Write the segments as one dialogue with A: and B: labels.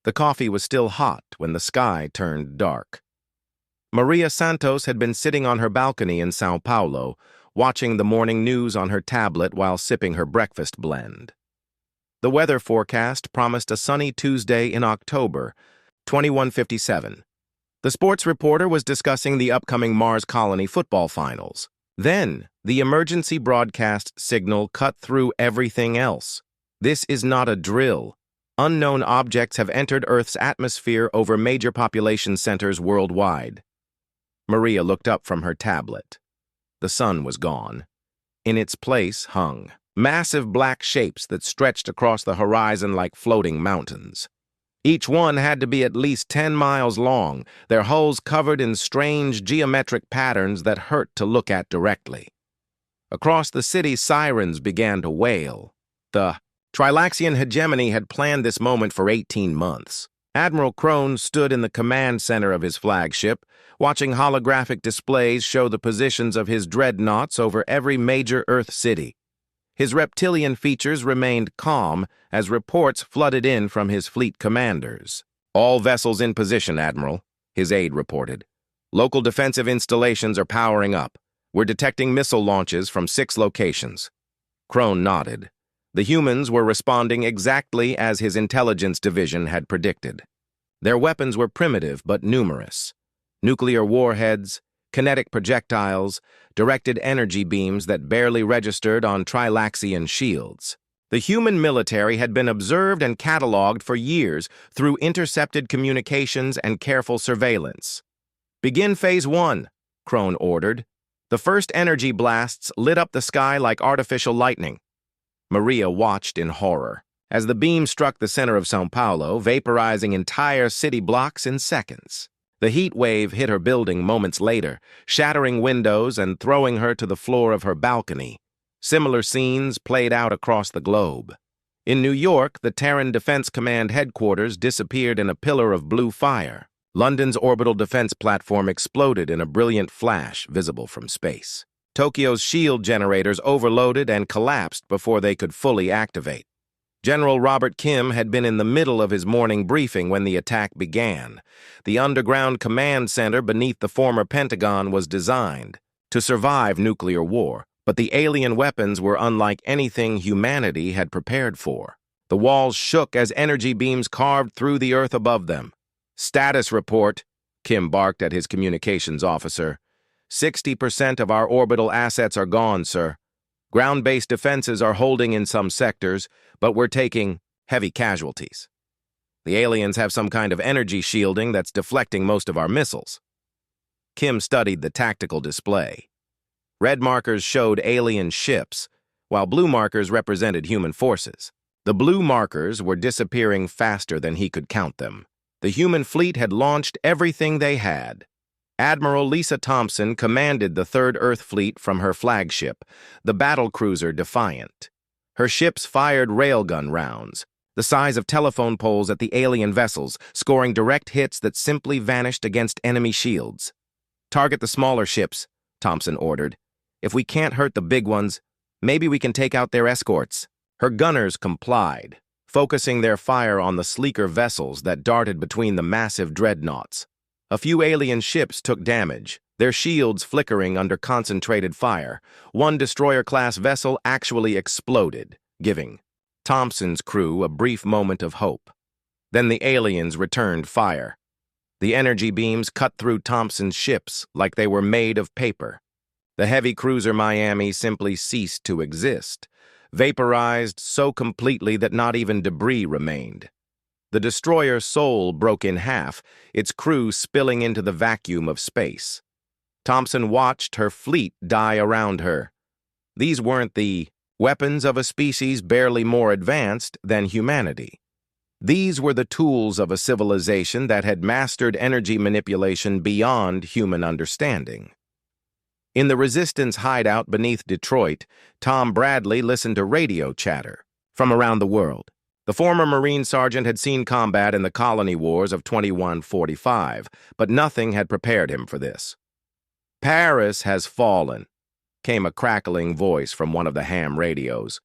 A: The coffee was still hot when the sky turned dark. Maria Santos had been sitting on her balcony in São Paulo, watching the morning news on her tablet while sipping her breakfast blend. The weather forecast promised a sunny Tuesday in October, 2157. The sports reporter was discussing the upcoming Mars Colony football finals. Then, the emergency broadcast signal cut through everything else. This is not a drill. Unknown objects have entered Earth's atmosphere over major population centers worldwide. Maria looked up from her tablet. The sun was gone. In its place hung massive black shapes that stretched across the horizon like floating mountains. Each one had to be at least 10 miles long, their hulls covered in strange geometric patterns that hurt to look at directly. Across the city, sirens began to wail. The Trilaxian hegemony had planned this moment for 18 months. Admiral Crone stood in the command center of his flagship, watching holographic displays show the positions of his dreadnoughts over every major Earth city. His reptilian features remained calm as reports flooded in from his fleet commanders. "All vessels in position, Admiral," his aide reported. "Local defensive installations are powering up. We're detecting missile launches from 6 locations." Crone nodded. The humans were responding exactly as his intelligence division had predicted. Their weapons were primitive but numerous. Nuclear warheads, kinetic projectiles, directed energy beams that barely registered on Trilaxian shields. The human military had been observed and cataloged for years through intercepted communications and careful surveillance. "Begin Phase 1, Crone ordered. The first energy blasts lit up the sky like artificial lightning. Maria watched in horror as the beam struck the center of São Paulo, vaporizing entire city blocks in seconds. The heat wave hit her building moments later, shattering windows and throwing her to the floor of her balcony. Similar scenes played out across the globe. In New York, the Terran Defense Command headquarters disappeared in a pillar of blue fire. London's orbital defense platform exploded in a brilliant flash visible from space. Tokyo's shield generators overloaded and collapsed before they could fully activate. General Robert Kim had been in the middle of his morning briefing when the attack began. The underground command center beneath the former Pentagon was designed to survive nuclear war, but the alien weapons were unlike anything humanity had prepared for. The walls shook as energy beams carved through the earth above them. "Status report," Kim barked at his communications officer. 60% of our orbital assets are gone, sir. Ground-based defenses are holding in some sectors, but we're taking heavy casualties. The aliens have some kind of energy shielding that's deflecting most of our missiles." Kim studied the tactical display. Red markers showed alien ships, while blue markers represented human forces. The blue markers were disappearing faster than he could count them. The human fleet had launched everything they had. Admiral Lisa Thompson commanded the Third Earth Fleet from her flagship, the battlecruiser Defiant. Her ships fired railgun rounds, the size of telephone poles at the alien vessels, scoring direct hits that simply vanished against enemy shields. "Target the smaller ships," Thompson ordered. "If we can't hurt the big ones, maybe we can take out their escorts." Her gunners complied, focusing their fire on the sleeker vessels that darted between the massive dreadnoughts. A few alien ships took damage, their shields flickering under concentrated fire. One destroyer-class vessel actually exploded, giving Thompson's crew a brief moment of hope. Then the aliens returned fire. The energy beams cut through Thompson's ships like they were made of paper. The heavy cruiser Miami simply ceased to exist, vaporized so completely that not even debris remained. The destroyer Soul broke in half, its crew spilling into the vacuum of space. Thompson watched her fleet die around her. These weren't the weapons of a species barely more advanced than humanity. These were the tools of a civilization that had mastered energy manipulation beyond human understanding. In the Resistance hideout beneath Detroit, Tom Bradley listened to radio chatter from around the world. The former Marine sergeant had seen combat in the colony wars of 2145, but nothing had prepared him for this. "Paris has fallen," came a crackling voice from one of the ham radios.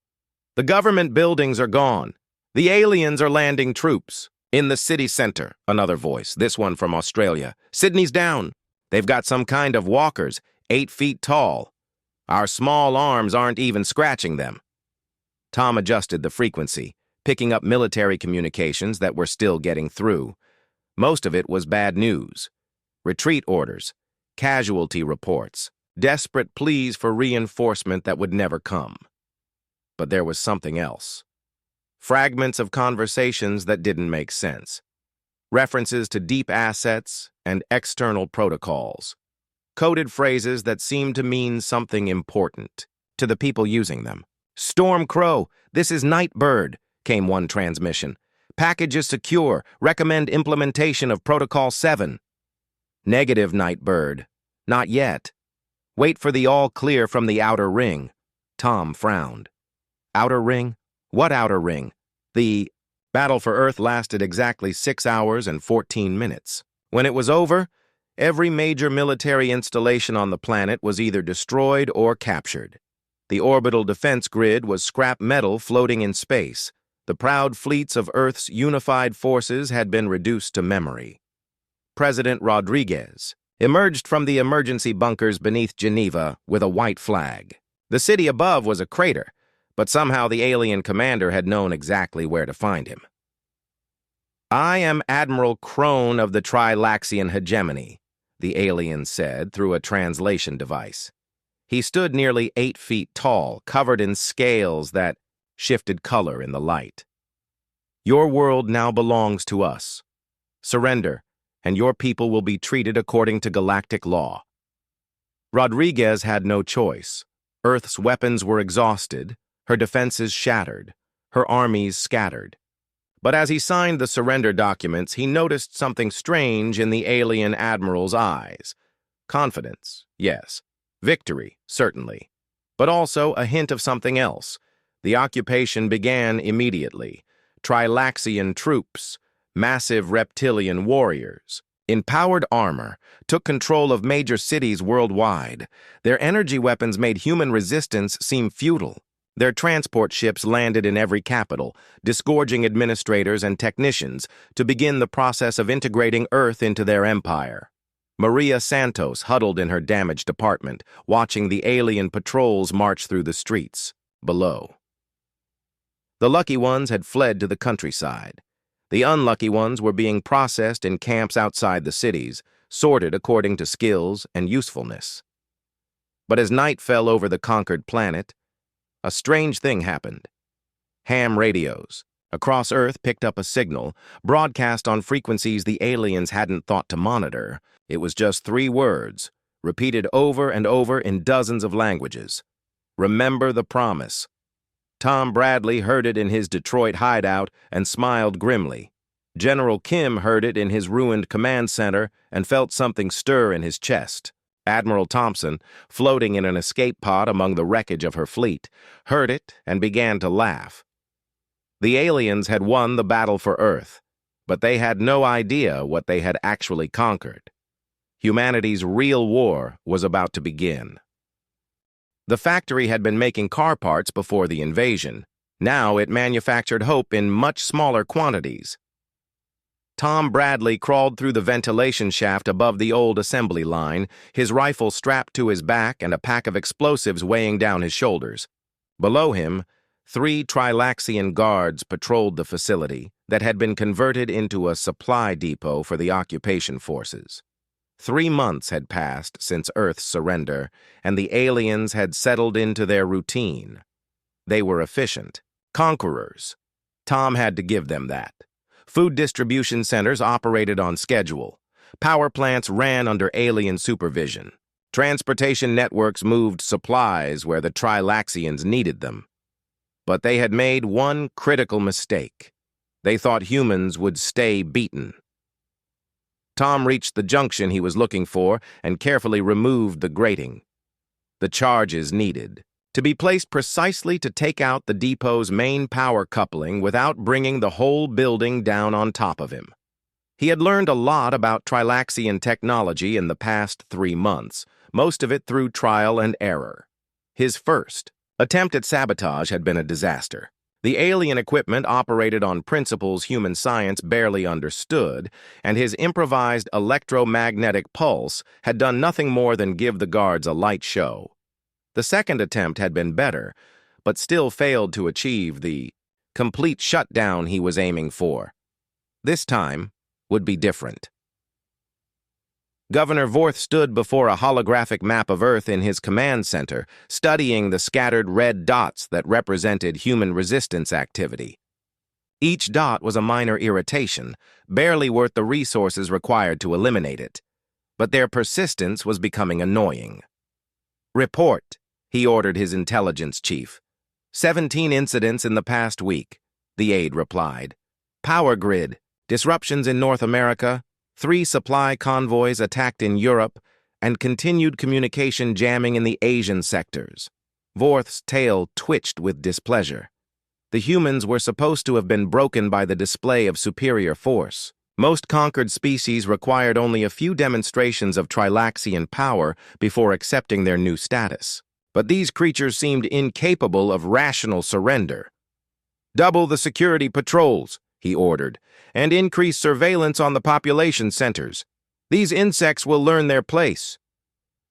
A: "The government buildings are gone. The aliens are landing troops. In the city center, another voice, this one from Australia. Sydney's down. They've got some kind of walkers, 8 feet tall. Our small arms aren't even scratching them. Tom adjusted the frequency, picking up military communications that were still getting through. Most of it was bad news. Retreat orders, casualty reports, desperate pleas for reinforcement that would never come. But there was something else. Fragments of conversations that didn't make sense. References to deep assets and external protocols. Coded phrases that seemed to mean something important to the people using them. Storm Crow, this is Nightbird, came one transmission. Package is secure. Recommend implementation of Protocol 7. Negative, Nightbird. Not yet. Wait for the all clear from the outer ring. Tom frowned. Outer ring? What outer ring? The battle for Earth lasted exactly 6 hours and 14 minutes. When it was over, every major military installation on the planet was either destroyed or captured. The orbital defense grid was scrap metal floating in space. The proud fleets of Earth's unified forces had been reduced to memory. President Rodriguez emerged from the emergency bunkers beneath Geneva with a white flag. The city above was a crater, but somehow the alien commander had known exactly where to find him. I am Admiral Crone of the Trilaxian Hegemony, the alien said through a translation device. He stood nearly 8 feet tall, covered in scales that shifted color in the light. Your world now belongs to us. Surrender, and your people will be treated according to galactic law. Rodriguez had no choice. Earth's weapons were exhausted, her defenses shattered, her armies scattered. But as he signed the surrender documents, he noticed something strange in the alien admiral's eyes. Confidence, yes. Victory, certainly. But also a hint of something else. The occupation began immediately. Trilaxian troops, massive reptilian warriors, in powered armor, took control of major cities worldwide. Their energy weapons made human resistance seem futile. Their transport ships landed in every capital, disgorging administrators and technicians to begin the process of integrating Earth into their empire. Maria Santos huddled in her damaged apartment, watching the alien patrols march through the streets below. The lucky ones had fled to the countryside. The unlucky ones were being processed in camps outside the cities, sorted according to skills and usefulness. But as night fell over the conquered planet, a strange thing happened. Ham radios across Earth picked up a signal, broadcast on frequencies the aliens hadn't thought to monitor. It was just 3 words, repeated over and over in dozens of languages. Remember the promise. Tom Bradley heard it in his Detroit hideout and smiled grimly. General Kim heard it in his ruined command center and felt something stir in his chest. Admiral Thompson, floating in an escape pod among the wreckage of her fleet, heard it and began to laugh. The aliens had won the battle for Earth, but they had no idea what they had actually conquered. Humanity's real war was about to begin. The factory had been making car parts before the invasion. Now it manufactured hope in much smaller quantities. Tom Bradley crawled through the ventilation shaft above the old assembly line, his rifle strapped to his back and a pack of explosives weighing down his shoulders. Below him, 3 Trilaxian guards patrolled the facility that had been converted into a supply depot for the occupation forces. 3 months had passed since Earth's surrender, and the aliens had settled into their routine. They were efficient, conquerors. Tom had to give them that. Food distribution centers operated on schedule. Power plants ran under alien supervision. Transportation networks moved supplies where the Trilaxians needed them. But they had made one critical mistake. They thought humans would stay beaten. Tom reached the junction he was looking for and carefully removed the grating. The charges needed to be placed precisely to take out the depot's main power coupling without bringing the whole building down on top of him. He had learned a lot about Trilaxian technology in the past 3 months, most of it through trial and error. His first attempt at sabotage had been a disaster. The alien equipment operated on principles human science barely understood, and his improvised electromagnetic pulse had done nothing more than give the guards a light show. The second attempt had been better, but still failed to achieve the complete shutdown he was aiming for. This time would be different. Governor Vorth stood before a holographic map of Earth in his command center, studying the scattered red dots that represented human resistance activity. Each dot was a minor irritation, barely worth the resources required to eliminate it, but their persistence was becoming annoying. "Report," he ordered his intelligence chief. 17 incidents in the past week, the aide replied. "Power grid, disruptions in North America, 3 supply convoys attacked in Europe, and continued communication jamming in the Asian sectors." Vorth's tail twitched with displeasure. The humans were supposed to have been broken by the display of superior force. Most conquered species required only a few demonstrations of Trilaxian power before accepting their new status. But these creatures seemed incapable of rational surrender. "Double the security patrols," he ordered, "and increase surveillance on the population centers. These insects will learn their place."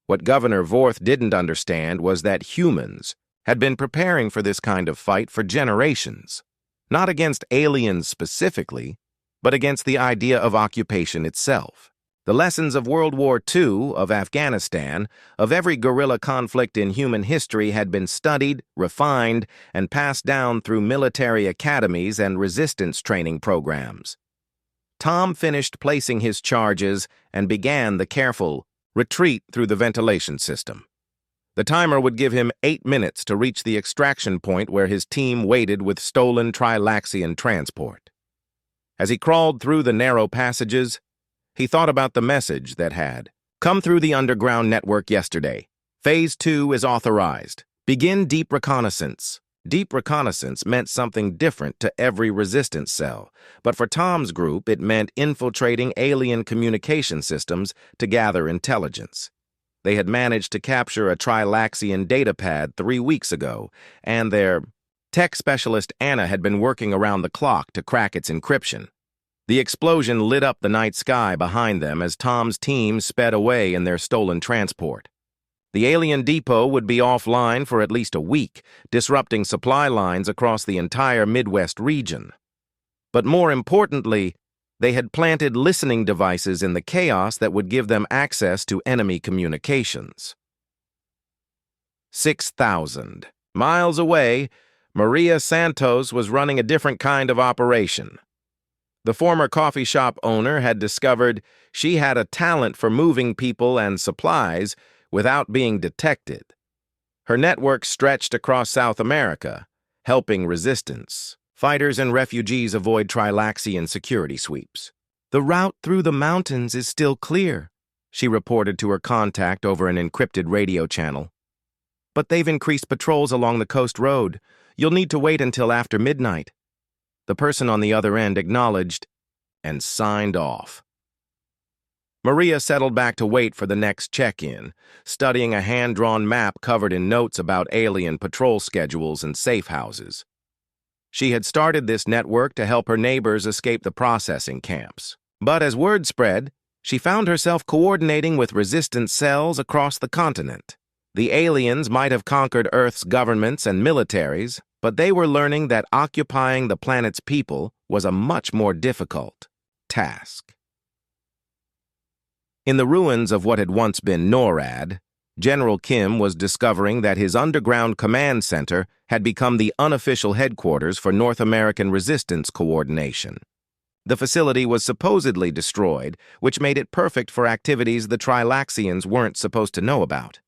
A: What Governor Vorth didn't understand was that humans had been preparing for this kind of fight for generations, not against aliens specifically, but against the idea of occupation itself. The lessons of World War II, of Afghanistan, of every guerrilla conflict in human history had been studied, refined, and passed down through military academies and resistance training programs. Tom finished placing his charges and began the careful retreat through the ventilation system. The timer would give him 8 minutes to reach the extraction point where his team waited with stolen Trilaxian transport. As he crawled through the narrow passages, he thought about the message that had come through the underground network yesterday. Phase 2 is authorized. Begin deep reconnaissance. Deep reconnaissance meant something different to every resistance cell, but for Tom's group, it meant infiltrating alien communication systems to gather intelligence. They had managed to capture a Trilaxian datapad 3 weeks ago, and their tech specialist Anna had been working around the clock to crack its encryption. The explosion lit up the night sky behind them as Tom's team sped away in their stolen transport. The alien depot would be offline for at least a week, disrupting supply lines across the entire Midwest region. But more importantly, they had planted listening devices in the chaos that would give them access to enemy communications. 6,000 miles away, Maria Santos was running a different kind of operation. The former coffee shop owner had discovered she had a talent for moving people and supplies without being detected. Her network stretched across South America, helping resistance fighters and refugees avoid Trilaxian security sweeps. "The route through the mountains is still clear," she reported to her contact over an encrypted radio channel. "But they've increased patrols along the coast road. You'll need to wait until after midnight." The person on the other end acknowledged and signed off. Maria settled back to wait for the next check-in, studying a hand-drawn map covered in notes about alien patrol schedules and safe houses. She had started this network to help her neighbors escape the processing camps. But as word spread, she found herself coordinating with resistance cells across the continent. The aliens might have conquered Earth's governments and militaries, but they were learning that occupying the planet's people was a much more difficult task. In the ruins of what had once been NORAD, General Kim was discovering that his underground command center had become the unofficial headquarters for North American resistance coordination. The facility was supposedly destroyed, which made it perfect for activities the Trilaxians weren't supposed to know about.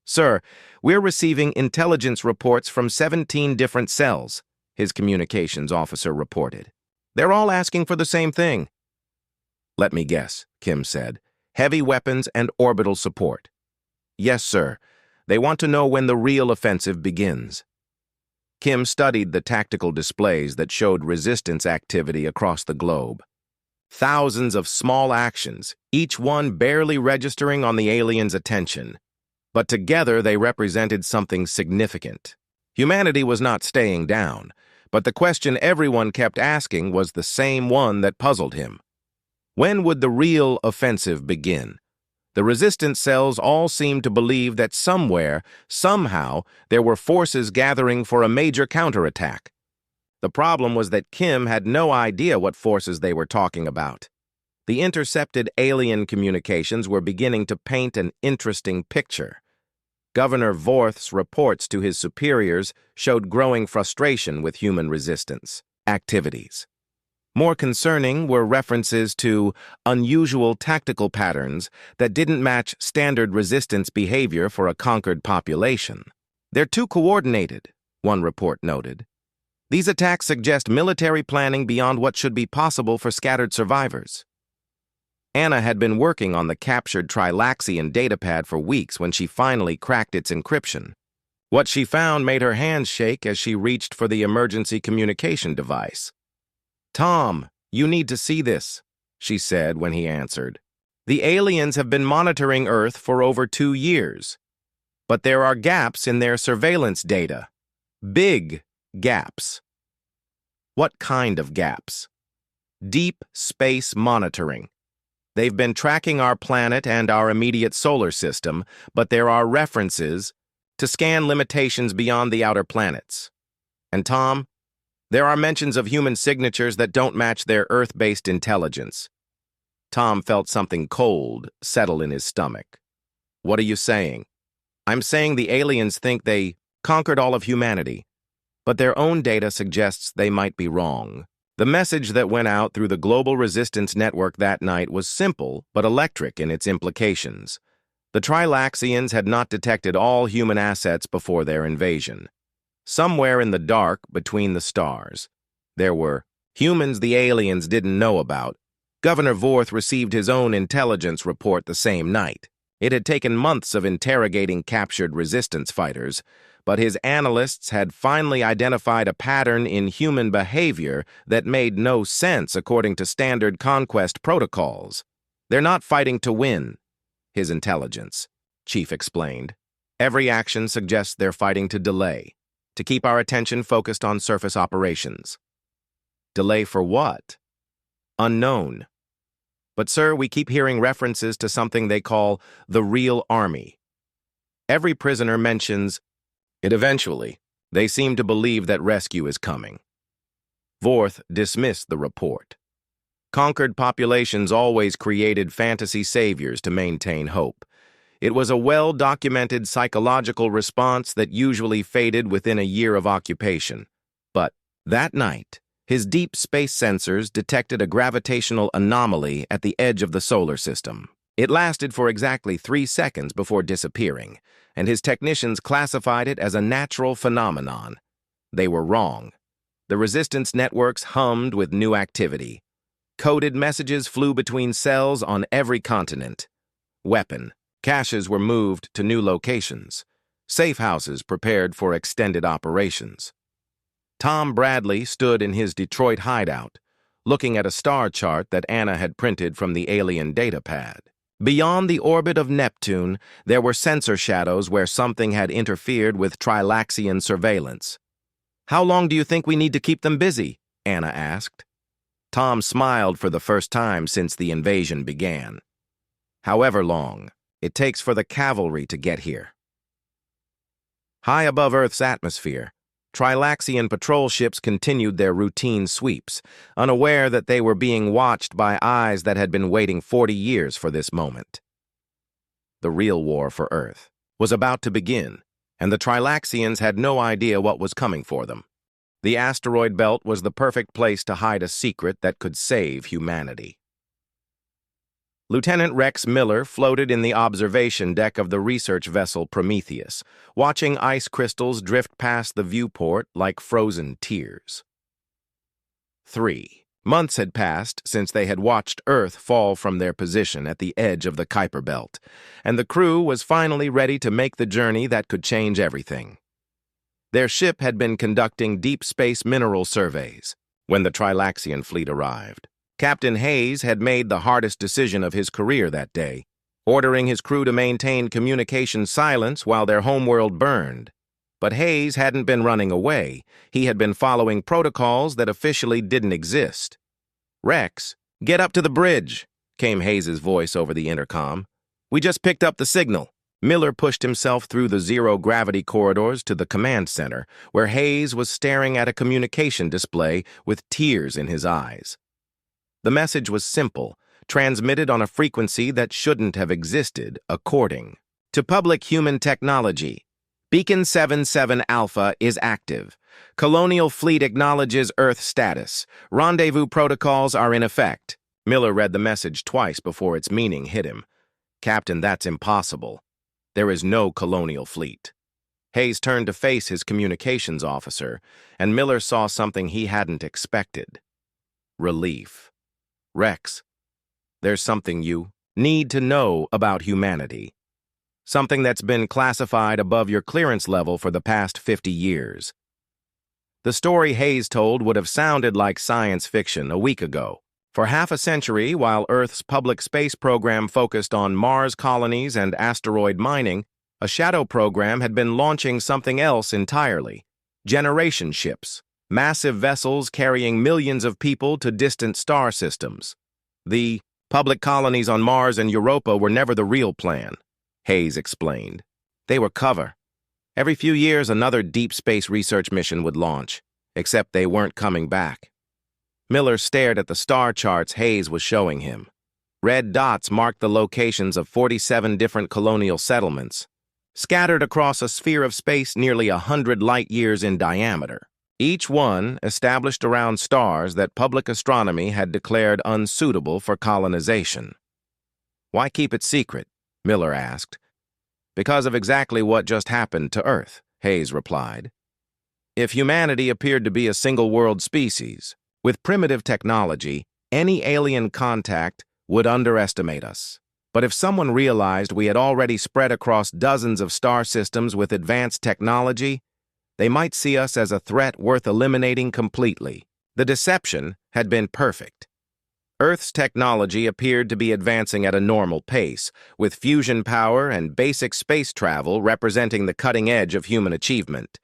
A: "Sir, we're receiving intelligence reports from 17 different cells," his communications officer reported. "They're all asking for the same thing." "Let me guess," Kim said. "Heavy weapons and orbital support." "Yes, sir. They want to know when the real offensive begins." Kim studied the tactical displays that showed resistance activity across the globe. Thousands of small actions, each one barely registering on the aliens' attention. But together they represented something significant. Humanity was not staying down. But the question everyone kept asking was the same one that puzzled him. When would the real offensive begin? The resistance cells all seemed to believe that somewhere, somehow, there were forces gathering for a major counterattack. The problem was that Kim had no idea what forces they were talking about. The intercepted alien communications were beginning to paint an interesting picture. Governor Vorth's reports to his superiors showed growing frustration with human resistance activities. More concerning were references to unusual tactical patterns that didn't match standard resistance behavior for a conquered population. "They're too coordinated," one report noted. "These attacks suggest military planning beyond what should be possible for scattered survivors." Anna had been working on the captured Trilaxian datapad for weeks when she finally cracked its encryption. What she found made her hands shake as she reached for the emergency communication device. "Tom, you need to see this," she said when he answered. "The aliens have been monitoring Earth for over 2 years. But there are gaps in their surveillance data. Big gaps." "What kind of gaps?" "Deep space monitoring. They've been tracking our planet and our immediate solar system, but there are references to scan limitations beyond the outer planets. And Tom, there are mentions of human signatures that don't match their Earth-based intelligence." Tom felt something cold settle in his stomach. "What are you saying?" "I'm saying the aliens think they conquered all of humanity, but their own data suggests they might be wrong." The message that went out through the global resistance network that night was simple but electric in its implications. The Trilaxians had not detected all human assets before their invasion. Somewhere in the dark between the stars, there were humans the aliens didn't know about. Governor Vorth received his own intelligence report the same night. It had taken months of interrogating captured resistance fighters, but his analysts had finally identified a pattern in human behavior that made no sense according to standard conquest protocols. "They're not fighting to win," his intelligence chief explained. "Every action suggests they're fighting to delay, to keep our attention focused on surface operations." "Delay for what?" "Unknown. But sir, we keep hearing references to something they call the real army. Every prisoner mentions it eventually. They seem to believe that rescue is coming." Vorth dismissed the report. Conquered populations always created fantasy saviors to maintain hope. It was a well-documented psychological response that usually faded within a year of occupation. But that night, his deep space sensors detected a gravitational anomaly at the edge of the solar system. It lasted for exactly 3 seconds before disappearing, and his technicians classified it as a natural phenomenon. They were wrong. The resistance networks hummed with new activity. Coded messages flew between cells on every continent. Weapon caches were moved to new locations. Safe houses prepared for extended operations. Tom Bradley stood in his Detroit hideout, looking at a star chart that Anna had printed from the alien datapad. Beyond the orbit of Neptune, there were sensor shadows where something had interfered with Trilaxian surveillance. "How long do you think we need to keep them busy?" Anna asked. Tom smiled for the first time since the invasion began. "However long it takes for the cavalry to get here." High above Earth's atmosphere, Trilaxian patrol ships continued their routine sweeps, unaware that they were being watched by eyes that had been waiting 40 years for this moment. The real war for Earth was about to begin, and the Trilaxians had no idea what was coming for them. The asteroid belt was the perfect place to hide a secret that could save humanity. Lieutenant Rex Miller floated in the observation deck of the research vessel Prometheus, watching ice crystals drift past the viewport like frozen tears. 3 months had passed since they had watched Earth fall from their position at the edge of the Kuiper Belt, and the crew was finally ready to make the journey that could change everything. Their ship had been conducting deep space mineral surveys when the Trilaxian fleet arrived. Captain Hayes had made the hardest decision of his career that day, ordering his crew to maintain communication silence while their homeworld burned. But Hayes hadn't been running away. He had been following protocols that officially didn't exist. "Rex, get up to the bridge," came Hayes's voice over the intercom. "We just picked up the signal." Miller pushed himself through the zero-gravity corridors to the command center, where Hayes was staring at a communication display with tears in his eyes. The message was simple, transmitted on a frequency that shouldn't have existed, according to public human technology. Beacon 77 Alpha is active. Colonial fleet acknowledges Earth status. Rendezvous protocols are in effect. Miller read the message twice before its meaning hit him. "Captain, that's impossible. There is no colonial fleet." Hayes turned to face his communications officer, and Miller saw something he hadn't expected. Relief. "Rex, there's something you need to know about humanity. Something that's been classified above your clearance level for the past 50 years. The story Hayes told would have sounded like science fiction a week ago. For half a century, while Earth's public space program focused on Mars colonies and asteroid mining, a shadow program had been launching something else entirely. Generation ships, massive vessels carrying millions of people to distant star systems. The public colonies on Mars and Europa were never the real plan, Hayes explained. They were cover. Every few years, another deep space research mission would launch, except they weren't coming back. Miller stared at the star charts Hayes was showing him. Red dots marked the locations of 47 different colonial settlements, scattered across a sphere of space nearly 100 light-years in diameter. Each one established around stars that public astronomy had declared unsuitable for colonization. "Why keep it secret?" Miller asked. "Because of exactly what just happened to Earth," Hayes replied. "If humanity appeared to be a single-world species, with primitive technology, any alien contact would underestimate us. But if someone realized we had already spread across dozens of star systems with advanced technology, they might see us as a threat worth eliminating completely." The deception had been perfect. Earth's technology appeared to be advancing at a normal pace, with fusion power and basic space travel representing the cutting edge of human achievement.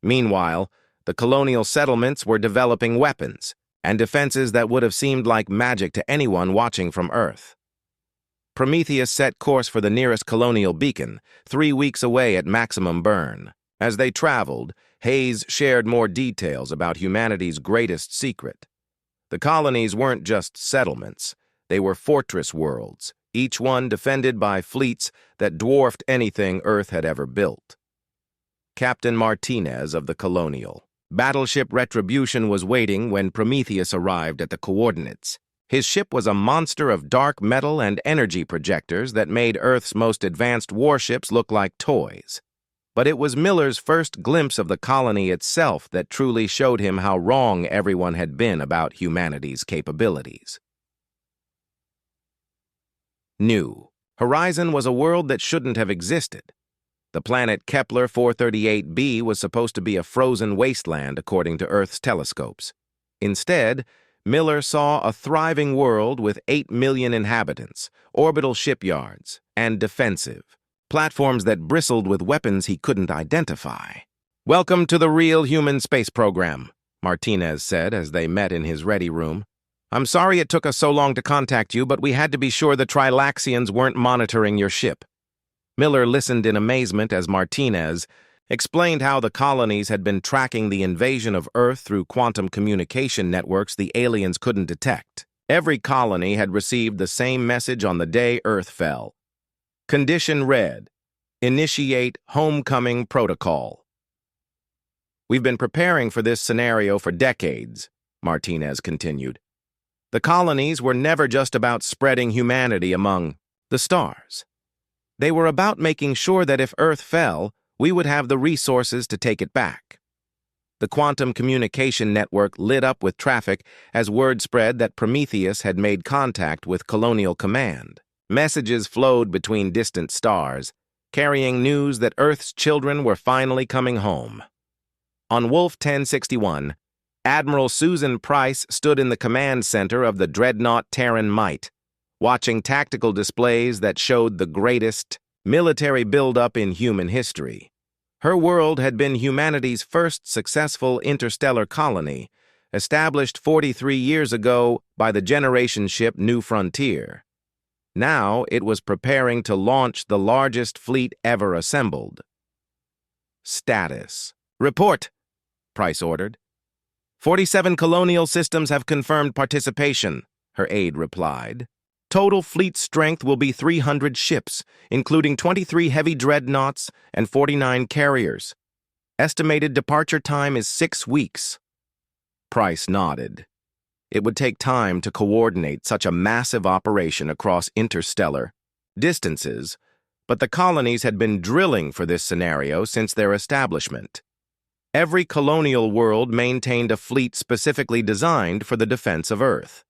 A: Meanwhile, the colonial settlements were developing weapons and defenses that would have seemed like magic to anyone watching from Earth. Prometheus set course for the nearest colonial beacon, 3 weeks away at maximum burn. As they traveled, Hayes shared more details about humanity's greatest secret. The colonies weren't just settlements. They were fortress worlds, each one defended by fleets that dwarfed anything Earth had ever built. Captain Martinez of the Colonial. Battleship Retribution was waiting when Prometheus arrived at the coordinates. His ship was a monster of dark metal and energy projectors that made Earth's most advanced warships look like toys. But it was Miller's first glimpse of the colony itself that truly showed him how wrong everyone had been about humanity's capabilities. New. Horizon was a world that shouldn't have existed. The planet Kepler 438b was supposed to be a frozen wasteland according to Earth's telescopes. Instead, Miller saw a thriving world with 8 million inhabitants, orbital shipyards, and defensive platforms that bristled with weapons he couldn't identify. "Welcome to the real human space program," Martinez said as they met in his ready room. "I'm sorry it took us so long to contact you, but we had to be sure the Trilaxians weren't monitoring your ship." Miller listened in amazement as Martinez explained how the colonies had been tracking the invasion of Earth through quantum communication networks the aliens couldn't detect. Every colony had received the same message on the day Earth fell. Condition read, "Initiate homecoming protocol." "We've been preparing for this scenario for decades," Martinez continued. "The colonies were never just about spreading humanity among the stars. They were about making sure that if Earth fell, we would have the resources to take it back." The quantum communication network lit up with traffic as word spread that Prometheus had made contact with Colonial Command. Messages flowed between distant stars, carrying news that Earth's children were finally coming home. On Wolf 1061, Admiral Susan Price stood in the command center of the dreadnought Terran Might, watching tactical displays that showed the greatest military buildup in human history. Her world had been humanity's first successful interstellar colony, established 43 years ago by the generation ship New Frontier. Now it was preparing to launch the largest fleet ever assembled. Status. Report, Price ordered. 47 colonial systems have confirmed participation, her aide replied. Total fleet strength will be 300 ships, including 23 heavy dreadnoughts and 49 carriers. Estimated departure time is 6 weeks. Price nodded. It would take time to coordinate such a massive operation across interstellar distances, but the colonies had been drilling for this scenario since their establishment. Every colonial world maintained a fleet specifically designed for the defense of Earth.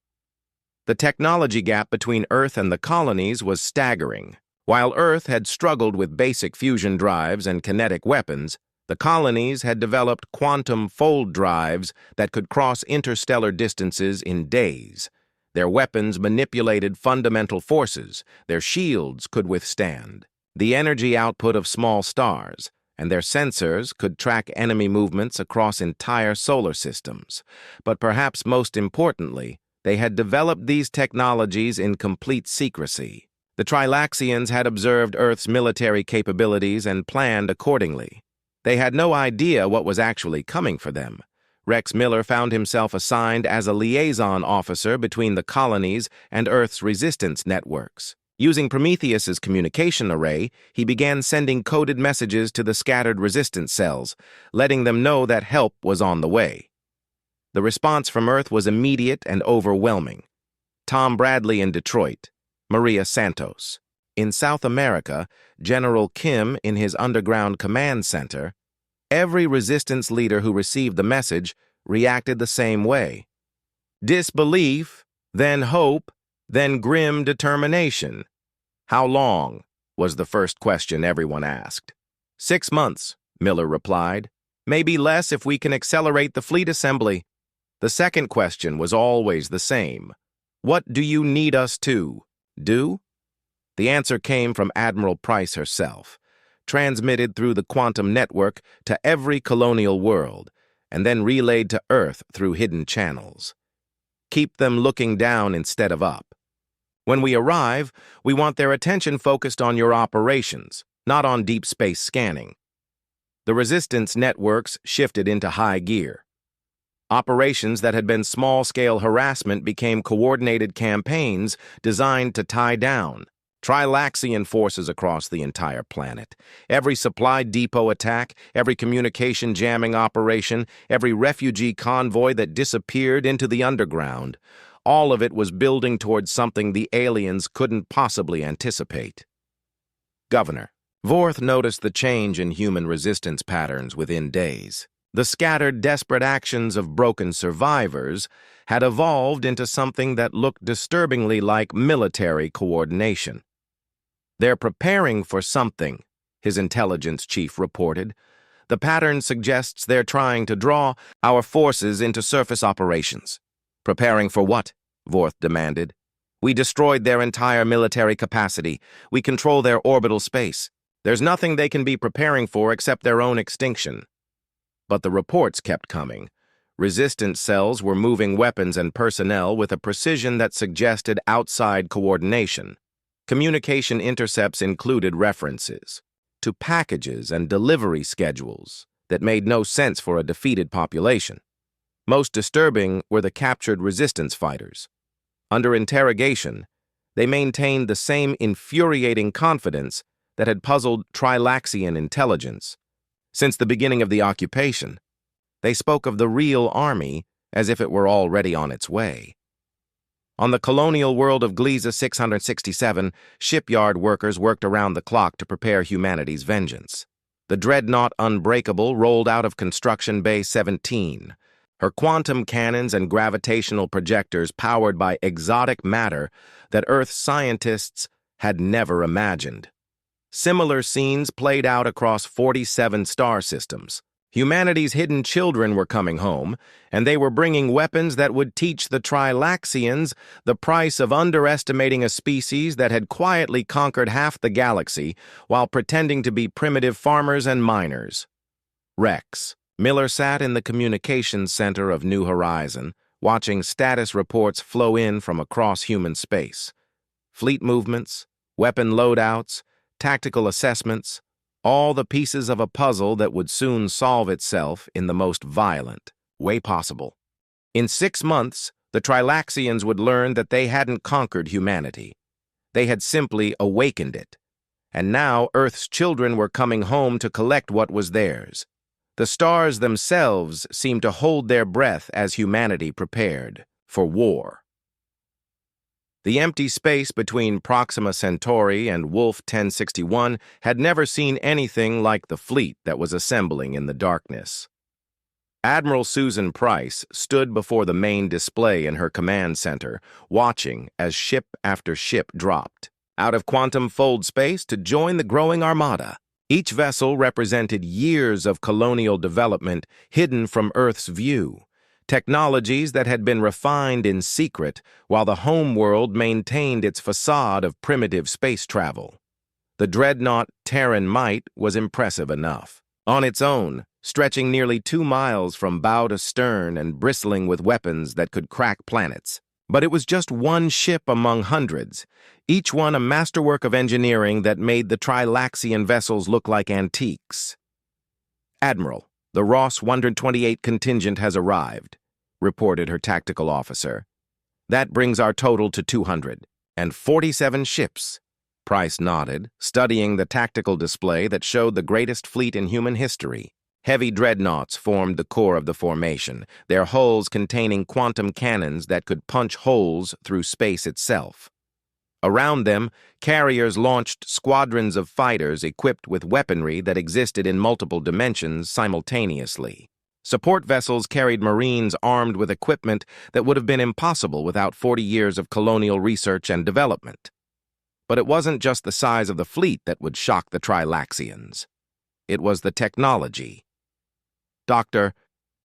A: The technology gap between Earth and the colonies was staggering. While Earth had struggled with basic fusion drives and kinetic weapons, the colonies had developed quantum fold drives that could cross interstellar distances in days. Their weapons manipulated fundamental forces their shields could withstand, the energy output of small stars, and their sensors could track enemy movements across entire solar systems. But perhaps most importantly, they had developed these technologies in complete secrecy. The Trilaxians had observed Earth's military capabilities and planned accordingly. They had no idea what was actually coming for them. Rex Miller found himself assigned as a liaison officer between the colonies and Earth's resistance networks. Using Prometheus's communication array, he began sending coded messages to the scattered resistance cells, letting them know that help was on the way. The response from Earth was immediate and overwhelming. Tom Bradley in Detroit, Maria Santos. In South America, General Kim in his underground command center. Every resistance leader who received the message reacted the same way. Disbelief, then hope, then grim determination. How long? Was the first question everyone asked. 6 months, Miller replied. Maybe less if we can accelerate the fleet assembly. The second question was always the same. What do you need us to do? The answer came from Admiral Price herself, transmitted through the quantum network to every colonial world, and then relayed to Earth through hidden channels. Keep them looking down instead of up. When we arrive, we want their attention focused on your operations, not on deep space scanning. The resistance networks shifted into high gear. Operations that had been small-scale harassment became coordinated campaigns designed to tie down Trilaxian forces across the entire planet. Every supply depot attack, every communication jamming operation, every refugee convoy that disappeared into the underground, all of it was building towards something the aliens couldn't possibly anticipate. Governor. Vorth noticed the change in human resistance patterns within days. The scattered, desperate actions of broken survivors had evolved into something that looked disturbingly like military coordination. They're preparing for something, his intelligence chief reported. The pattern suggests they're trying to draw our forces into surface operations. Preparing for what? Vorth demanded. We destroyed their entire military capacity. We control their orbital space. There's nothing they can be preparing for except their own extinction. But the reports kept coming. Resistance cells were moving weapons and personnel with a precision that suggested outside coordination. Communication intercepts included references to packages and delivery schedules that made no sense for a defeated population. Most disturbing were the captured resistance fighters. Under interrogation, they maintained the same infuriating confidence that had puzzled Trilaxian intelligence. Since the beginning of the occupation, they spoke of the real army as if it were already on its way. On the colonial world of Gliese 667, shipyard workers worked around the clock to prepare humanity's vengeance. The dreadnought Unbreakable rolled out of Construction Bay 17. Her quantum cannons and gravitational projectors powered by exotic matter that Earth's scientists had never imagined. Similar scenes played out across 47 star systems. Humanity's hidden children were coming home, and they were bringing weapons that would teach the Trilaxians the price of underestimating a species that had quietly conquered half the galaxy while pretending to be primitive farmers and miners. Rex Miller sat in the communications center of New Horizon, watching status reports flow in from across human space. Fleet movements, weapon loadouts, tactical assessments, all the pieces of a puzzle that would soon solve itself in the most violent way possible. In 6 months, the Trilaxians would learn that they hadn't conquered humanity. They had simply awakened it. And now Earth's children were coming home to collect what was theirs. The stars themselves seemed to hold their breath as humanity prepared for war. The empty space between Proxima Centauri and Wolf 1061 had never seen anything like the fleet that was assembling in the darkness. Admiral Susan Price stood before the main display in her command center, watching as ship after ship dropped out of quantum fold space to join the growing armada. Each vessel represented years of colonial development hidden from Earth's view. Technologies that had been refined in secret while the home world maintained its facade of primitive space travel. The dreadnought Terran Might was impressive enough. On its own, stretching nearly 2 miles from bow to stern and bristling with weapons that could crack planets. But it was just one ship among hundreds, each one a masterwork of engineering that made the Trilaxian vessels look like antiques. "Admiral, the Ross 128 contingent has arrived," reported her tactical officer. "That brings our total to 247 ships." Price nodded, studying the tactical display that showed the greatest fleet in human history. Heavy dreadnoughts formed the core of the formation, their hulls containing quantum cannons that could punch holes through space itself. Around them, carriers launched squadrons of fighters equipped with weaponry that existed in multiple dimensions simultaneously. Support vessels carried Marines armed with equipment that would have been impossible without 40 years of colonial research and development. But it wasn't just the size of the fleet that would shock the Trilaxians. It was the technology. Dr.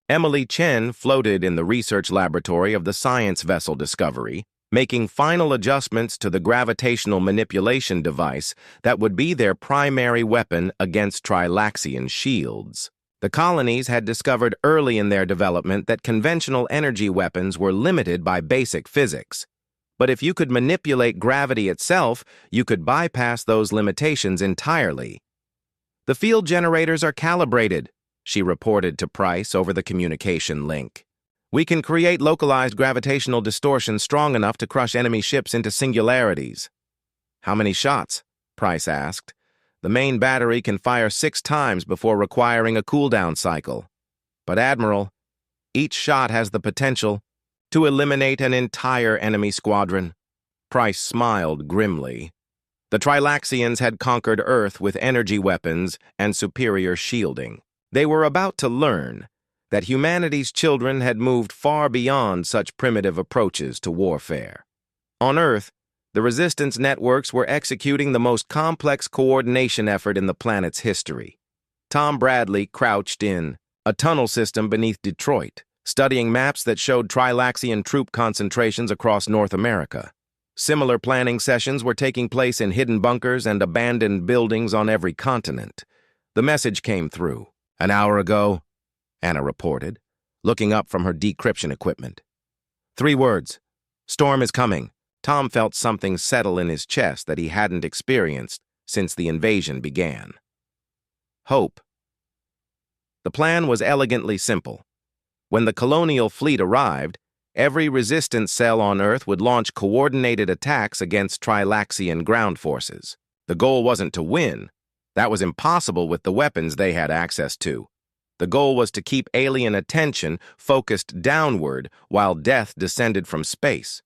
A: Emily Chen floated in the research laboratory of the science vessel Discovery, making final adjustments to the gravitational manipulation device that would be their primary weapon against Trilaxian shields. The colonies had discovered early in their development that conventional energy weapons were limited by basic physics. But if you could manipulate gravity itself, you could bypass those limitations entirely. "The field generators are calibrated," she reported to Price over the communication link. "We can create localized gravitational distortion strong enough to crush enemy ships into singularities." "How many shots?" Price asked. "The main battery can fire 6 times before requiring a cooldown cycle. But Admiral, each shot has the potential to eliminate an entire enemy squadron." Price smiled grimly. The Trilaxians had conquered Earth with energy weapons and superior shielding. They were about to learn that humanity's children had moved far beyond such primitive approaches to warfare. On Earth, the resistance networks were executing the most complex coordination effort in the planet's history. Tom Bradley crouched in a tunnel system beneath Detroit, studying maps that showed Trilaxian troop concentrations across North America. Similar planning sessions were taking place in hidden bunkers and abandoned buildings on every continent. The message came through. "An hour ago," Anna reported, looking up from her decryption equipment. 3 words. "Storm is coming." Tom felt something settle in his chest that he hadn't experienced since the invasion began. Hope. The plan was elegantly simple. When the colonial fleet arrived, every resistance cell on Earth would launch coordinated attacks against Trilaxian ground forces. The goal wasn't to win. That was impossible with the weapons they had access to. The goal was to keep alien attention focused downward while death descended from space.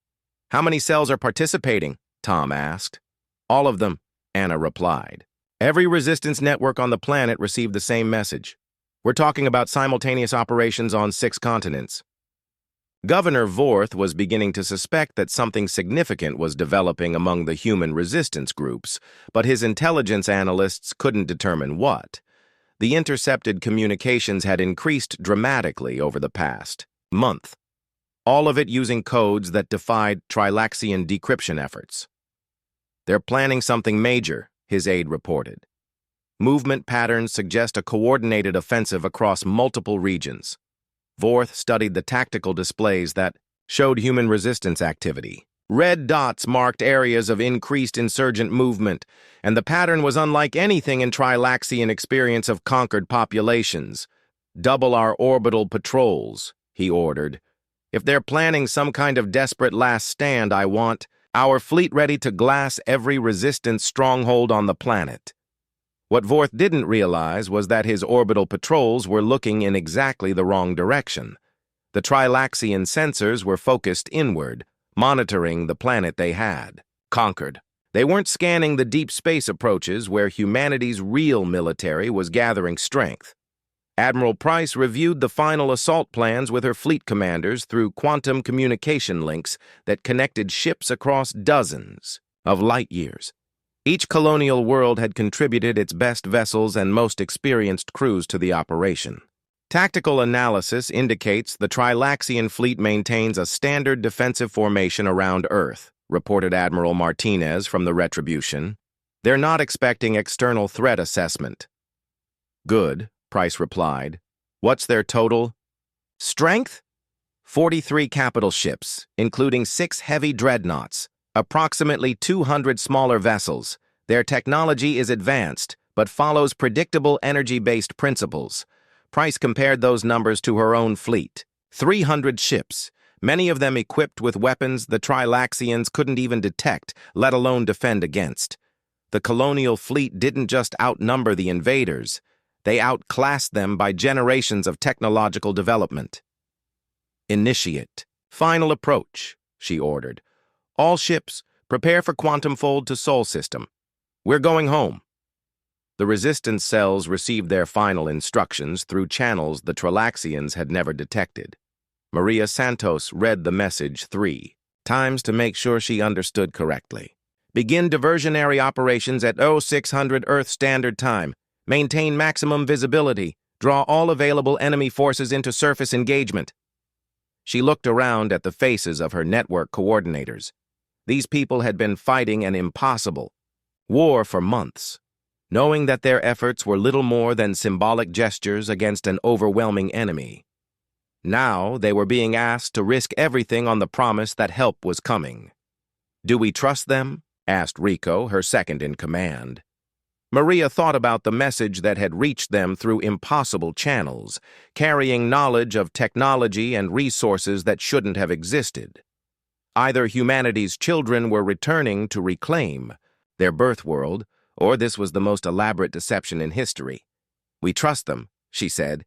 A: "How many cells are participating?" Tom asked. "All of them," Anna replied. Every resistance network on the planet received the same message. "We're talking about simultaneous operations on 6 continents." Governor Vorth was beginning to suspect that something significant was developing among the human resistance groups, but his intelligence analysts couldn't determine what. The intercepted communications had increased dramatically over the past month, all of it using codes that defied Trilaxian decryption efforts. "They're planning something major," his aide reported. "Movement patterns suggest a coordinated offensive across multiple regions." Vorth studied the tactical displays that showed human resistance activity. Red dots marked areas of increased insurgent movement, and the pattern was unlike anything in Trilaxian experience of conquered populations. "Double our orbital patrols," he ordered. "If they're planning some kind of desperate last stand, I want our fleet ready to glass every resistance stronghold on the planet." What Vorth didn't realize was that his orbital patrols were looking in exactly the wrong direction. The Trilaxian sensors were focused inward, monitoring the planet they had conquered. They weren't scanning the deep space approaches where humanity's real military was gathering strength. Admiral Price reviewed the final assault plans with her fleet commanders through quantum communication links that connected ships across dozens of light years. Each colonial world had contributed its best vessels and most experienced crews to the operation. Tactical analysis indicates the Trilaxian fleet maintains a standard defensive formation around Earth, reported Admiral Martinez from the Retribution. "They're not expecting external threat assessment." "Good," Price replied. "What's their total strength?" 43 capital ships, including 6 heavy dreadnoughts, approximately 200 smaller vessels. Their technology is advanced, but follows predictable energy-based principles. Price compared those numbers to her own fleet. 300 ships, many of them equipped with weapons the Trilaxians couldn't even detect, let alone defend against. The colonial fleet didn't just outnumber the invaders, they outclassed them by generations of technological development. "Initiate. Final approach," she ordered. "All ships, prepare for quantum fold to Sol system. We're going home." The resistance cells received their final instructions through channels the Trilaxians had never detected. Maria Santos read the message 3 times to make sure she understood correctly. "Begin diversionary operations at 0600 Earth Standard Time. Maintain maximum visibility. Draw all available enemy forces into surface engagement." She looked around at the faces of her network coordinators. These people had been fighting an impossible war for months, knowing that their efforts were little more than symbolic gestures against an overwhelming enemy. Now they were being asked to risk everything on the promise that help was coming. "Do we trust them?" asked Rico, her second in command. Maria thought about the message that had reached them through impossible channels, carrying knowledge of technology and resources that shouldn't have existed. Either humanity's children were returning to reclaim their birth world, or this was the most elaborate deception in history. "We trust them," she said.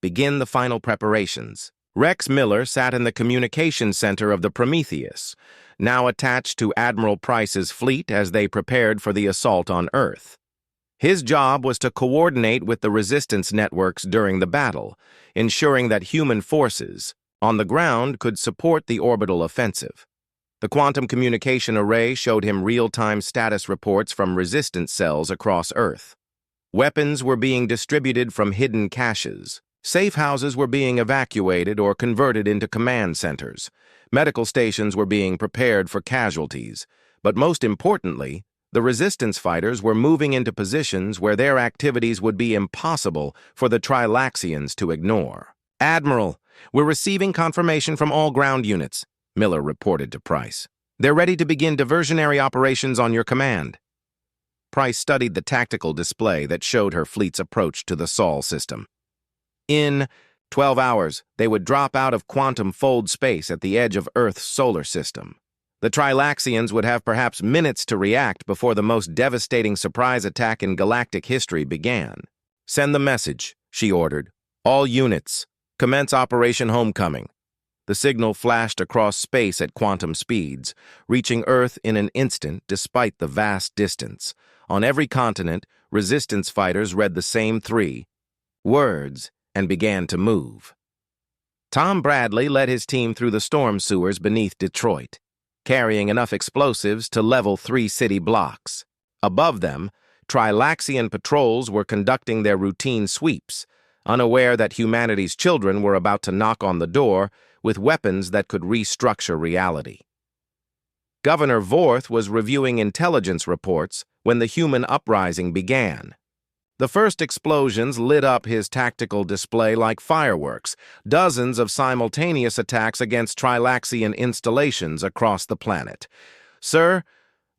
A: "Begin the final preparations." Rex Miller sat in the communications center of the Prometheus, now attached to Admiral Price's fleet as they prepared for the assault on Earth. His job was to coordinate with the resistance networks during the battle, ensuring that human forces on the ground could support the orbital offensive. The quantum communication array showed him real-time status reports from resistance cells across Earth. Weapons were being distributed from hidden caches. Safe houses were being evacuated or converted into command centers. Medical stations were being prepared for casualties. But most importantly, the resistance fighters were moving into positions where their activities would be impossible for the Trilaxians to ignore. "Admiral, we're receiving confirmation from all ground units," Miller reported to Price. "They're ready to begin diversionary operations on your command." Price studied the tactical display that showed her fleet's approach to the Sol system. In 12 hours, they would drop out of quantum fold space at the edge of Earth's solar system. The Trilaxians would have perhaps minutes to react before the most devastating surprise attack in galactic history began. "Send the message," she ordered. "All units, commence Operation Homecoming." The signal flashed across space at quantum speeds, reaching Earth in an instant despite the vast distance. On every continent, resistance fighters read the same 3 words and began to move. Tom Bradley led his team through the storm sewers beneath Detroit, carrying enough explosives to level 3 city blocks. Above them, Trilaxian patrols were conducting their routine sweeps, unaware that humanity's children were about to knock on the door with weapons that could restructure reality. Governor Vorth was reviewing intelligence reports when the human uprising began. The first explosions lit up his tactical display like fireworks, dozens of simultaneous attacks against Trilaxian installations across the planet. "Sir,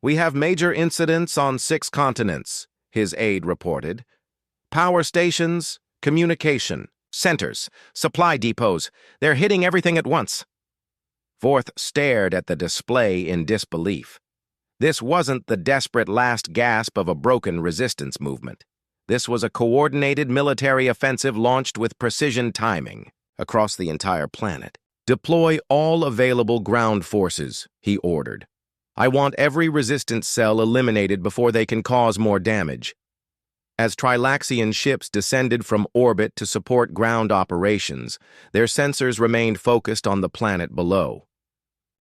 A: we have major incidents on 6 continents," his aide reported. "Power stations, communication, centers, supply depots, they're hitting everything at once." Vorth stared at the display in disbelief. This wasn't the desperate last gasp of a broken resistance movement. This was a coordinated military offensive launched with precision timing across the entire planet. "Deploy all available ground forces," he ordered. "I want every resistance cell eliminated before they can cause more damage." As Trilaxian ships descended from orbit to support ground operations, their sensors remained focused on the planet below.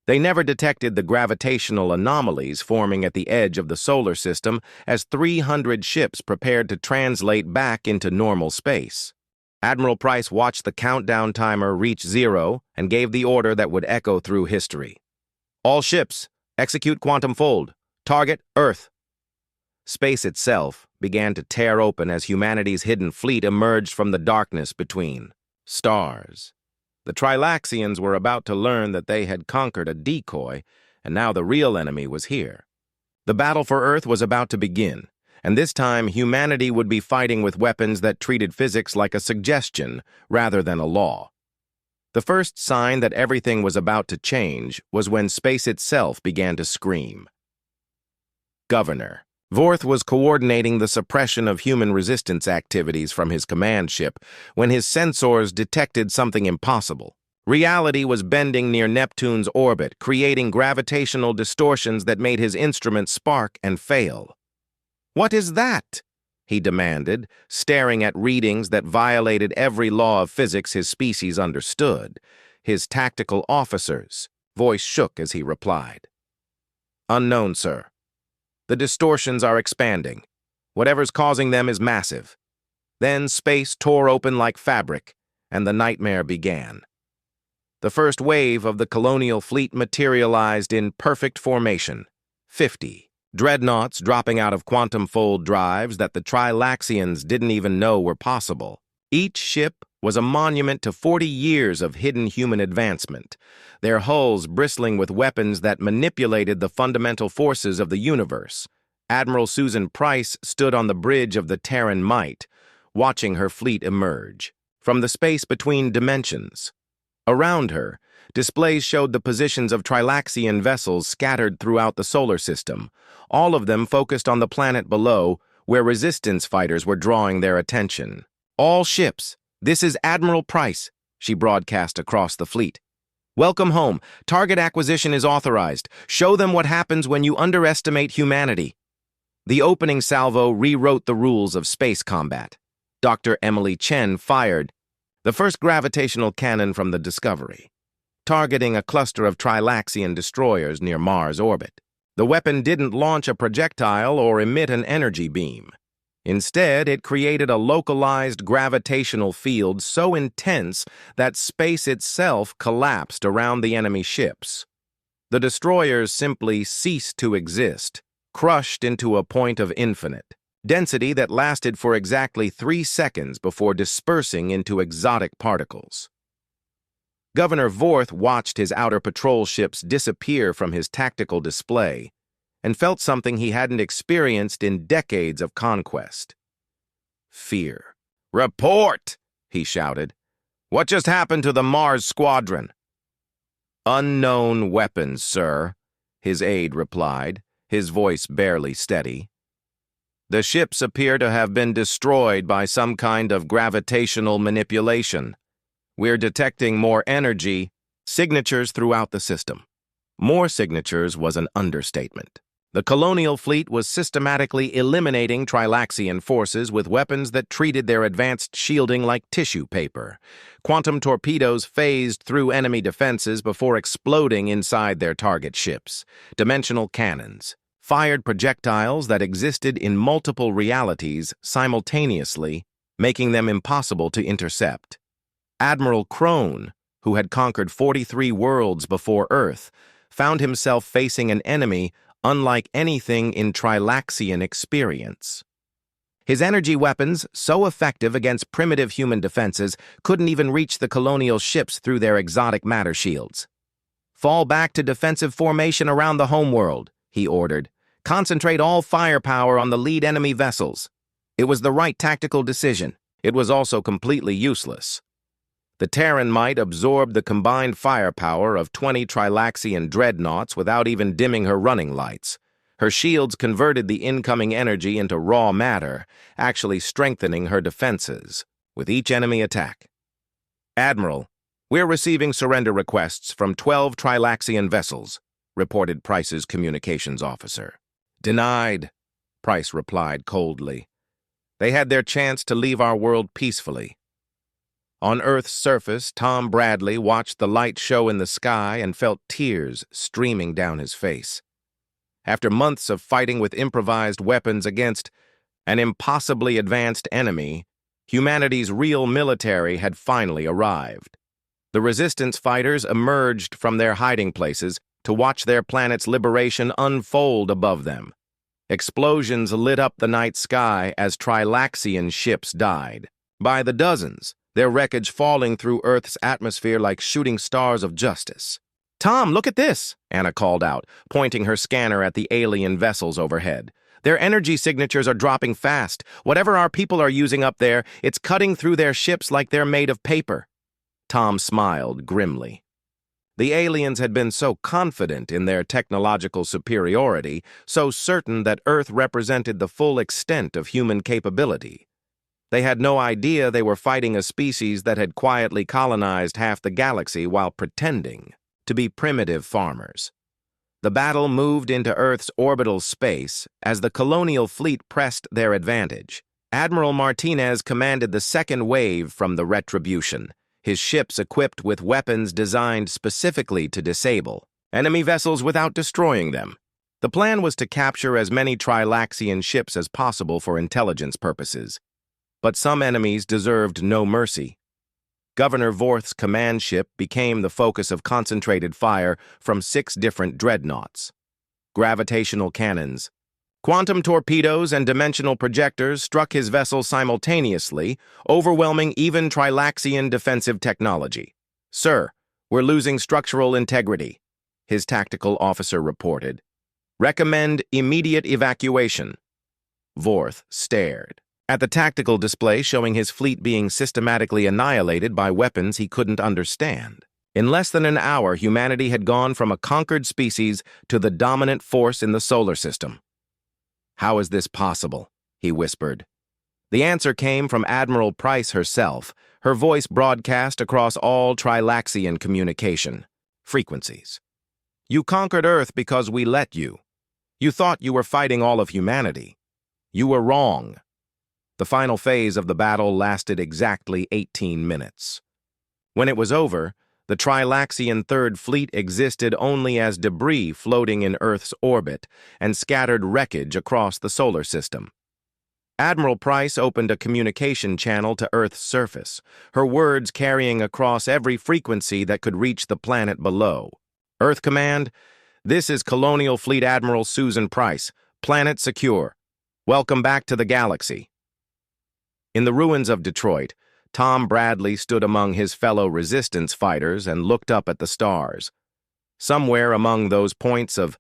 A: They never detected the gravitational anomalies forming at the edge of the solar system as 300 ships prepared to translate back into normal space. Admiral Price watched the countdown timer reach 0 and gave the order that would echo through history. "All ships, execute quantum fold. Target, Earth." Space itself began to tear open as humanity's hidden fleet emerged from the darkness between stars. The Trilaxians were about to learn that they had conquered a decoy, and now the real enemy was here. The battle for Earth was about to begin, and this time humanity would be fighting with weapons that treated physics like a suggestion rather than a law. The first sign that everything was about to change was when space itself began to scream. Governor Vorth was coordinating the suppression of human resistance activities from his command ship when his sensors detected something impossible. Reality was bending near Neptune's orbit, creating gravitational distortions that made his instruments spark and fail. "What is that?" he demanded, staring at readings that violated every law of physics his species understood. His tactical officer's voice shook as he replied. "Unknown, sir. The distortions are expanding. Whatever's causing them is massive." Then space tore open like fabric, and the nightmare began. The first wave of the colonial fleet materialized in perfect formation. 50 dreadnoughts dropping out of quantum fold drives that the Trilaxians didn't even know were possible. Each ship was a monument to 40 years of hidden human advancement, their hulls bristling with weapons that manipulated the fundamental forces of the universe. Admiral Susan Price stood on the bridge of the Terran Might, watching her fleet emerge from the space between dimensions. Around her, displays showed the positions of Trilaxian vessels scattered throughout the solar system, all of them focused on the planet below, where resistance fighters were drawing their attention. "All ships, this is Admiral Price," she broadcast across the fleet. "Welcome home. Target acquisition is authorized. Show them what happens when you underestimate humanity." The opening salvo rewrote the rules of space combat. Dr. Emily Chen fired the first gravitational cannon from the Discovery, targeting a cluster of Trilaxian destroyers near Mars' orbit. The weapon didn't launch a projectile or emit an energy beam. Instead, it created a localized gravitational field so intense that space itself collapsed around the enemy ships. The destroyers simply ceased to exist, crushed into a point of infinite density that lasted for exactly 3 seconds before dispersing into exotic particles. Governor Vorth watched his outer patrol ships disappear from his tactical display and felt something he hadn't experienced in decades of conquest. Fear. "Report!" he shouted. "What just happened to the Mars Squadron?" "Unknown weapons, sir," his aide replied, his voice barely steady. "The ships appear to have been destroyed by some kind of gravitational manipulation. We're detecting more energy signatures throughout the system." More signatures was an understatement. The colonial fleet was systematically eliminating Trilaxian forces with weapons that treated their advanced shielding like tissue paper. Quantum torpedoes phased through enemy defenses before exploding inside their target ships. Dimensional cannons, fired projectiles that existed in multiple realities simultaneously, making them impossible to intercept. Admiral Crone, who had conquered 43 worlds before Earth, found himself facing an enemy unlike anything in Trilaxian experience. His energy weapons, so effective against primitive human defenses, couldn't even reach the colonial ships through their exotic matter shields. "Fall back to defensive formation around the homeworld," he ordered. "Concentrate all firepower on the lead enemy vessels." It was the right tactical decision. It was also completely useless. The Terran might absorb the combined firepower of 20 Trilaxian dreadnoughts without even dimming her running lights. Her shields converted the incoming energy into raw matter, actually strengthening her defenses with each enemy attack. "Admiral, we're receiving surrender requests from 12 Trilaxian vessels," reported Price's communications officer. "Denied," Price replied coldly. "They had their chance to leave our world peacefully." On Earth's surface, Tom Bradley watched the light show in the sky and felt tears streaming down his face. After months of fighting with improvised weapons against an impossibly advanced enemy, humanity's real military had finally arrived. The Resistance fighters emerged from their hiding places to watch their planet's liberation unfold above them. Explosions lit up the night sky as Trilaxian ships died. By the dozens, their wreckage falling through Earth's atmosphere like shooting stars of justice. "Tom, look at this," Anna called out, pointing her scanner at the alien vessels overhead. "Their energy signatures are dropping fast. Whatever our people are using up there, it's cutting through their ships like they're made of paper." Tom smiled grimly. The aliens had been so confident in their technological superiority, so certain that Earth represented the full extent of human capability. They had no idea they were fighting a species that had quietly colonized half the galaxy while pretending to be primitive farmers. The battle moved into Earth's orbital space as the colonial fleet pressed their advantage. Admiral Martinez commanded the second wave from the Retribution, his ships equipped with weapons designed specifically to disable enemy vessels without destroying them. The plan was to capture as many Trilaxian ships as possible for intelligence purposes, but some enemies deserved no mercy. Governor Vorth's command ship became the focus of concentrated fire from 6 different dreadnoughts. Gravitational cannons, quantum torpedoes, and dimensional projectors struck his vessel simultaneously, overwhelming even Trilaxian defensive technology. "Sir, we're losing structural integrity," his tactical officer reported. "Recommend immediate evacuation." Vorth stared at the tactical display showing his fleet being systematically annihilated by weapons he couldn't understand. In less than an hour, humanity had gone from a conquered species to the dominant force in the solar system. "How is this possible?" he whispered. The answer came from Admiral Price herself, her voice broadcast across all Trilaxian communication frequencies. "You conquered Earth because we let you. You thought you were fighting all of humanity. You were wrong." The final phase of the battle lasted exactly 18 minutes. When it was over, the Trilaxian Third Fleet existed only as debris floating in Earth's orbit and scattered wreckage across the solar system. Admiral Price opened a communication channel to Earth's surface, her words carrying across every frequency that could reach the planet below. "Earth Command, this is Colonial Fleet Admiral Susan Price. Planet secure. Welcome back to the galaxy." In the ruins of Detroit, Tom Bradley stood among his fellow resistance fighters and looked up at the stars. Somewhere among those points of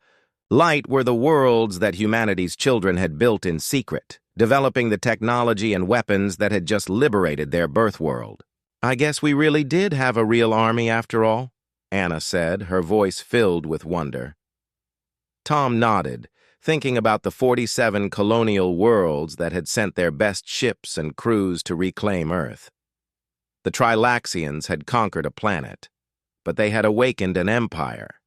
A: light were the worlds that humanity's children had built in secret, developing the technology and weapons that had just liberated their birth world. "I guess we really did have a real army after all," Anna said, her voice filled with wonder. Tom nodded, thinking about the 47 colonial worlds that had sent their best ships and crews to reclaim Earth. The Trilaxians had conquered a planet, but they had awakened an empire.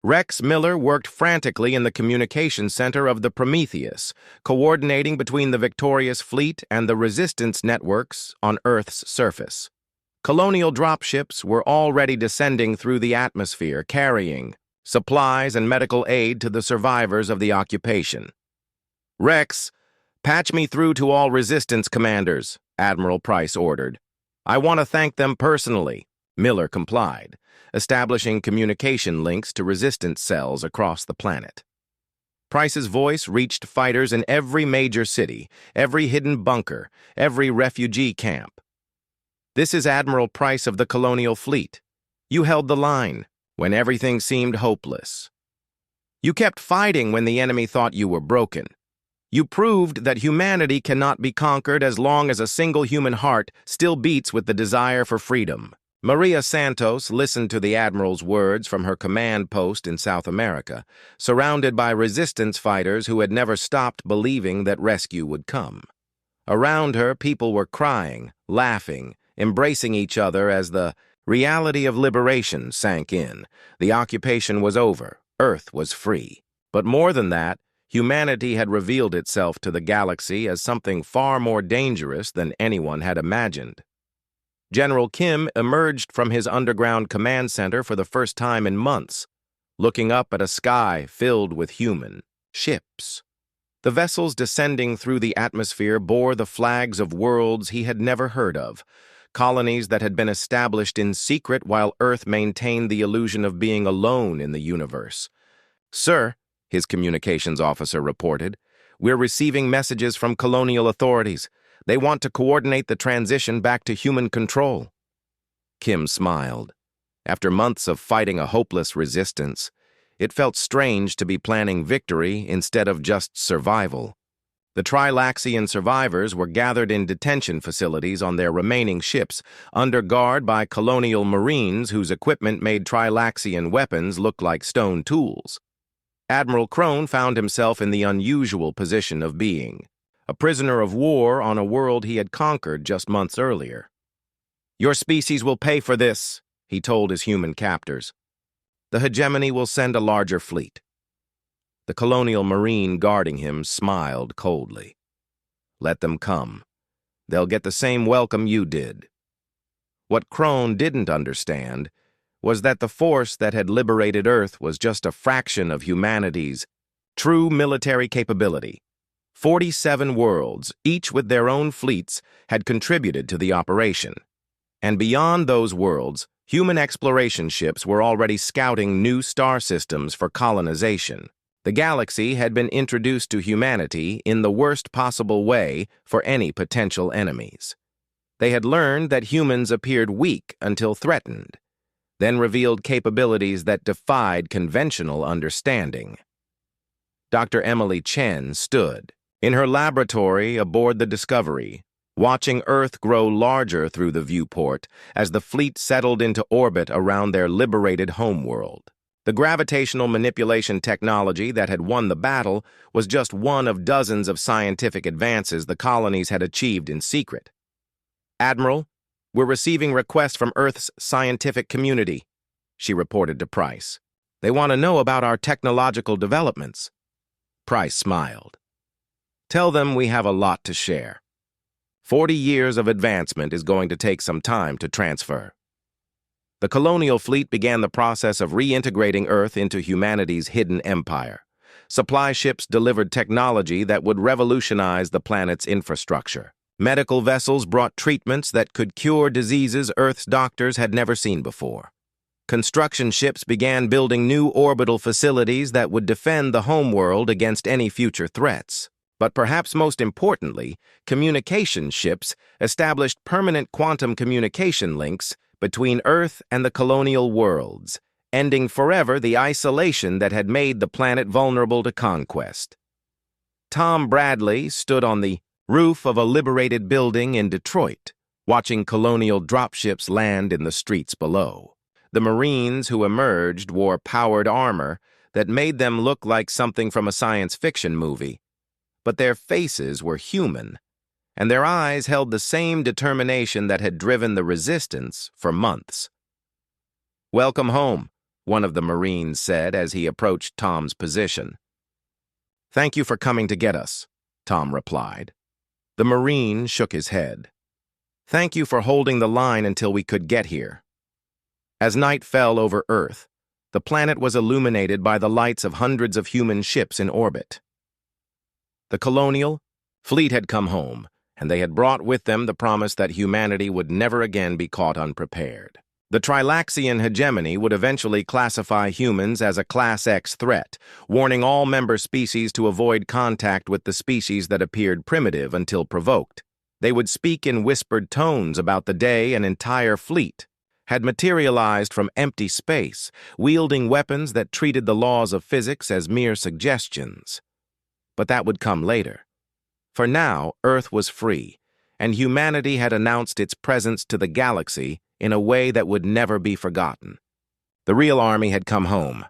A: Rex Miller worked frantically in the communication center of the Prometheus, coordinating between the victorious fleet and the resistance networks on Earth's surface. Colonial dropships were already descending through the atmosphere, carrying supplies and medical aid to the survivors of the occupation. "Rex, patch me through to all resistance commanders," Admiral Price ordered. "I want to thank them personally." Miller complied, establishing communication links to resistance cells across the planet. Price's voice reached fighters in every major city, every hidden bunker, every refugee camp. "This is Admiral Price of the Colonial Fleet. You held the line when everything seemed hopeless. You kept fighting when the enemy thought you were broken. You proved that humanity cannot be conquered as long as a single human heart still beats with the desire for freedom." Maria Santos listened to the Admiral's words from her command post in South America, surrounded by resistance fighters who had never stopped believing that rescue would come. Around her, people were crying, laughing, embracing each other as the reality of liberation sank in. The occupation was over. Earth was free. But more than that, humanity had revealed itself to the galaxy as something far more dangerous than anyone had imagined. General Kim emerged from his underground command center for the first time in months, looking up at a sky filled with human ships. The vessels descending through the atmosphere bore the flags of worlds he had never heard of, colonies that had been established in secret while Earth maintained the illusion of being alone in the universe. "Sir," his communications officer reported, "we're receiving messages from colonial authorities. They want to coordinate the transition back to human control." Kim smiled. After months of fighting a hopeless resistance, it felt strange to be planning victory instead of just survival. The Trilaxian survivors were gathered in detention facilities on their remaining ships, under guard by colonial marines whose equipment made Trilaxian weapons look like stone tools. Admiral Crone found himself in the unusual position of being a prisoner of war on a world he had conquered just months earlier. "Your species will pay for this," he told his human captors. "The hegemony will send a larger fleet." The colonial marine guarding him smiled coldly. "Let them come. They'll get the same welcome you did." What Crone didn't understand was that the force that had liberated Earth was just a fraction of humanity's true military capability. 47 worlds, each with their own fleets, had contributed to the operation. And beyond those worlds, human exploration ships were already scouting new star systems for colonization. The galaxy had been introduced to humanity in the worst possible way for any potential enemies. They had learned that humans appeared weak until threatened, then revealed capabilities that defied conventional understanding. Dr. Emily Chen stood in her laboratory aboard the Discovery, watching Earth grow larger through the viewport as the fleet settled into orbit around their liberated homeworld. The gravitational manipulation technology that had won the battle was just one of dozens of scientific advances the colonies had achieved in secret. "Admiral, we're receiving requests from Earth's scientific community," she reported to Price. "They want to know about our technological developments." Price smiled. "Tell them we have a lot to share. 40 years of advancement is going to take some time to transfer." The colonial fleet began the process of reintegrating Earth into humanity's hidden empire. Supply ships delivered technology that would revolutionize the planet's infrastructure. Medical vessels brought treatments that could cure diseases Earth's doctors had never seen before. Construction ships began building new orbital facilities that would defend the homeworld against any future threats. But perhaps most importantly, communication ships established permanent quantum communication links between Earth and the colonial worlds, ending forever the isolation that had made the planet vulnerable to conquest. Tom Bradley stood on the roof of a liberated building in Detroit, watching colonial dropships land in the streets below. The Marines who emerged wore powered armor that made them look like something from a science fiction movie. But their faces were human, and their eyes held the same determination that had driven the resistance for months. "Welcome home," one of the Marines said as he approached Tom's position. "Thank you for coming to get us," Tom replied. The Marine shook his head. "Thank you for holding the line until we could get here." As night fell over Earth, the planet was illuminated by the lights of hundreds of human ships in orbit. The colonial fleet had come home, and they had brought with them the promise that humanity would never again be caught unprepared. The Trilaxian hegemony would eventually classify humans as a Class X threat, warning all member species to avoid contact with the species that appeared primitive until provoked. They would speak in whispered tones about the day an entire fleet had materialized from empty space, wielding weapons that treated the laws of physics as mere suggestions. But that would come later. For now, Earth was free, and humanity had announced its presence to the galaxy in a way that would never be forgotten. The real army had come home,